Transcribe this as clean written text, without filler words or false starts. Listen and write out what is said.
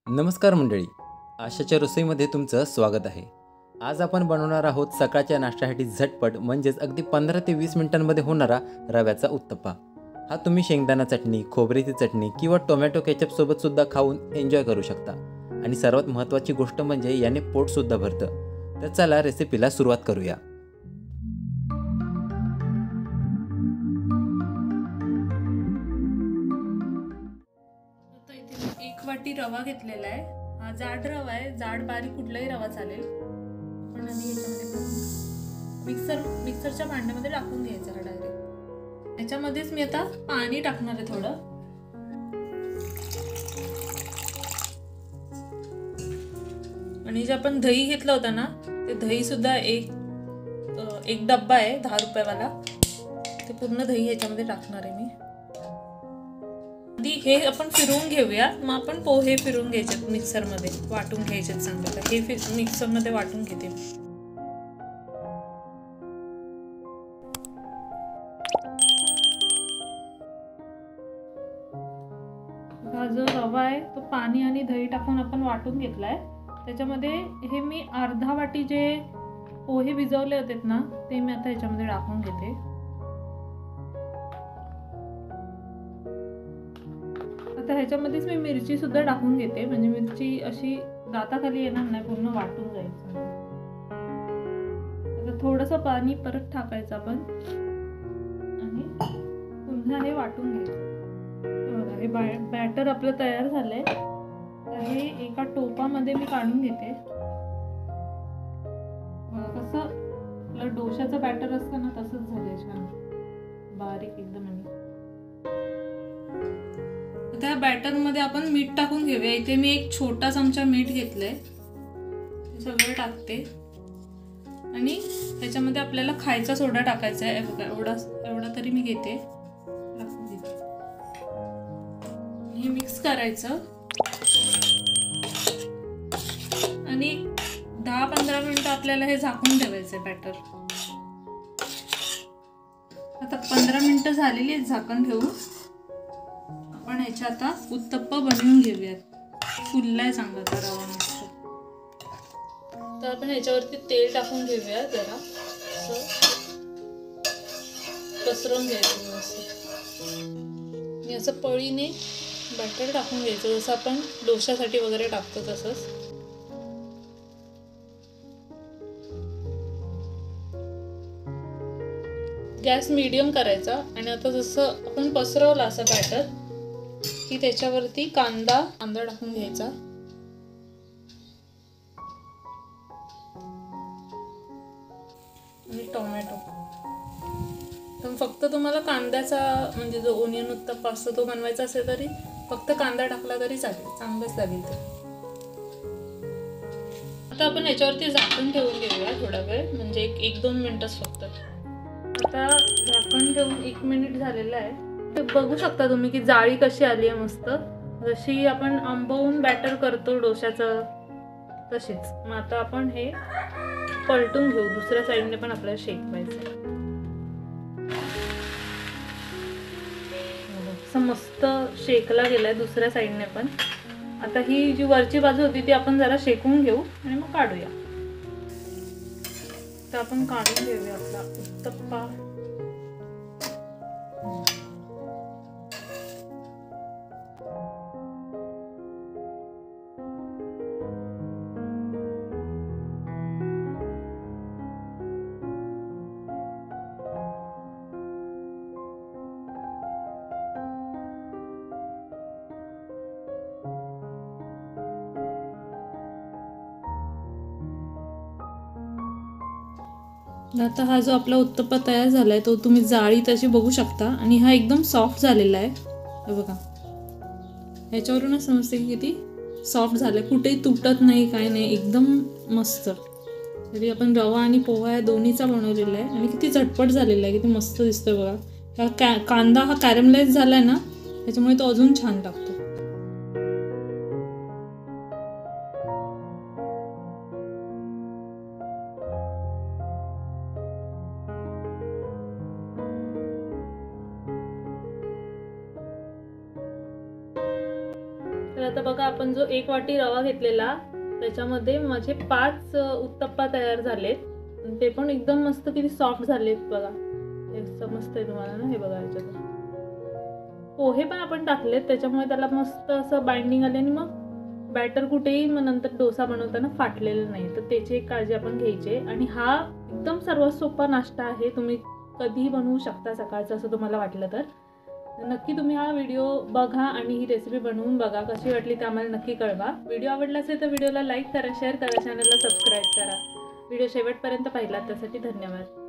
नमस्कार मंडळी, आशाच्या रसोईमध्ये तुमचं स्वागत आहे. आज आपण बनवणार आहोत सकाळच्या नाश्त्यासाठी झटपट म्हणजेच अगदी 15 ते 20 मिनिटांमध्ये होणारा रव्याचा उत्तप्पा. हा तुम्ही शेंगदाणा चटणी, खोबऱ्याची चटणी किंवा टोमॅटो केचपसोबत सुद्धा खाऊन एन्जॉय करू शकता. आणि सर्वात महत्त्वाची गोष्ट म्हणजे याने पोटसुद्धा भरतं. तर चला रेसिपीला सुरुवात करूया. आता इथे मी 1 वाटी रवा घेतलेला आहे. हा जाड रवा आहे, जाड बारीक कुठलाही रवा चालेल. पण आधी याच्यामध्ये मिक्सरच्या भांड्यामध्ये टाकून घ्यायचा हा डायरेक्ट. याच्यामध्येच मी आता पाणी टाकणार आहे थोडं. आणि जे आपण दही घेतलं होतं ना, ते दही सुद्धा एक डब्बा आहे 10 रुपयावाला. ते पूर्ण दही याच्यामध्ये टाकणार आहे मी. हे आपण फिरवून घेऊया. मग आपण पोहे फिरवून घ्यायचे, मिक्सरमध्ये वाटून घ्यायचे चांगलं. हे मिक्सरमध्ये वाटून घेते. हा जो रवा आहे तो पाणी आणि दही टाकून आपण वाटून घेतलाय. त्याच्यामध्ये हे मी अर्धा वाटी जे पोहे भिजवले होते ना, ते मी आता ह्याच्यामध्ये टाकून घेते. आता ह्याच्यामध्येच मी मिरची सुद्धा टाकून घेते, म्हणजे मिरची अशी दाताखाली येणार नाही, पूर्ण वाटून जायचं. आता थोडंसं पाणी परत टाकायचं आपण आणि पुन्हा हे वाटून घ्यायचं. हे बॅटर आपलं तयार झालंय. तर हे एका टोपामध्ये मी काढून घेते. कसं आपलं डोशाचं बॅटर असतं ना, तसंच झालंय, छान बारीक एकदम. त्या बॅटर मध्ये आपण मीठ टाकून घेऊया. इथे मी 1 छोटा चमचा मीठ घेतलंय, हे सगळं टाकते. आणि त्याच्यामध्ये आपल्याला खायचा सोडा टाकायचा आहे. एवढा तरी मी घेते, टाकून घेते. हे मिक्स करायचं आणि 10-15 मिनिटं आपल्याला हे झाकून ठेवायचंय बॅटर. आता 15 मिनिटं झालेली आहेत झाकण ठेवून. आपण ह्याच्या आता उत्तप्पा बनवून घेऊयात. फुललाय चांगला तर रवा मस्त. तर आपण ह्याच्यावरती तेल टाकून घेऊया. जरा असं पसरवून घ्यायचं असं. आणि असं पळीने बॅटर टाकून घ्यायचं, जसं आपण डोशासाठी वगैरे टाकतो तसंच. गॅस मीडियम करायचा. आणि आता जसं आपण पसरवलं असं बॅटर की त्याच्यावरती कांदा टाकून घ्यायचा. आणि टोमॅटो. तर फक्त तुम्हाला कांद्याचा म्हणजे जो ओनियन उत्तप्पा असतो तो बनवायचा असेल तरी फक्त कांदा टाकला तरी चालेल, चांगलंच लागेल ते. आता आपण याच्यावरती झाकण ठेवून घेऊया थोडा वेळ, म्हणजे 1-2 मिनिटच फक्त. आता झाकण ठेवून 1 मिनिट झालेलं आहे. ते बघू शकता तुम्ही की जाळी कशी आली आहे मस्त, जशी आपण आंबवून बॅटर करतो डोशाचं तशीच. मग आता आपण हे पलटून घेऊ. दुसऱ्या साईडने पण आपल्याला शेकवायचं. असं मस्त शेकला गेलाय दुसऱ्या साईडने पण. आता ही जी वरची बाजू होती ती आपण जरा शेकून घेऊ आणि मग काढूया. तर आपण काढून घेऊया आपला उत्तप्पा. आता हा जो आपला उत्तप्पा तयार झालाय तो तुम्ही जाळी तशी बघू शकता. आणि हा एकदम सॉफ्ट झालेला आहे, हे बघा. ह्याच्यावरूनच समजते की किती सॉफ्ट झालाय, कुठेही तुटत नाही, काय नाही, एकदम मस्त. तरी आपण रवा आणि पोहा या दोन्हीचा बनवलेला आहे. आणि किती झटपट झालेला आहे, किती मस्त दिसतोय बघा. हा कांदा हा कॅरमलाइज झालाय ना, त्याच्यामुळे तो अजून छान टाकतो. तर आता बघा आपण जो 1 वाटी रवा घेतलेला त्याच्यामध्ये माझे 5 उत्तप्पा तयार झालेत। ते पण एकदम मस्त किती सॉफ्ट झालेत बघा, हे समजतंय तुम्हाला ना, हे बघा याच्यात पोहे पण आपण टाकलेत त्याच्यामुळे त्याला मस्त असं बाइंडिंग आले आणि मग बॅटर कुठेही मग नंतर डोसा बनवताना फाटलेलं नाही, तर त्याची एक काळजी आपण घ्यायची। आणि हा एकदम सर्वात सोपा नाश्ता आहे, तुम्ही कधीही बनवू शकता सकाळचं असं तुम्हाला वाटलं तर नक्की तुम्ही हा व्हिडिओ बघा आणि ही रेसिपी बनवून बघा, कशी वाटली ते आम्हाला नक्की कळवा। व्हिडिओ आवडला असेल तर व्हिडिओला लाईक करा, शेअर करा, चॅनलला सबस्क्राईब करा। व्हिडिओ शेवटपर्यंत पाहिला त्यासाठी धन्यवाद।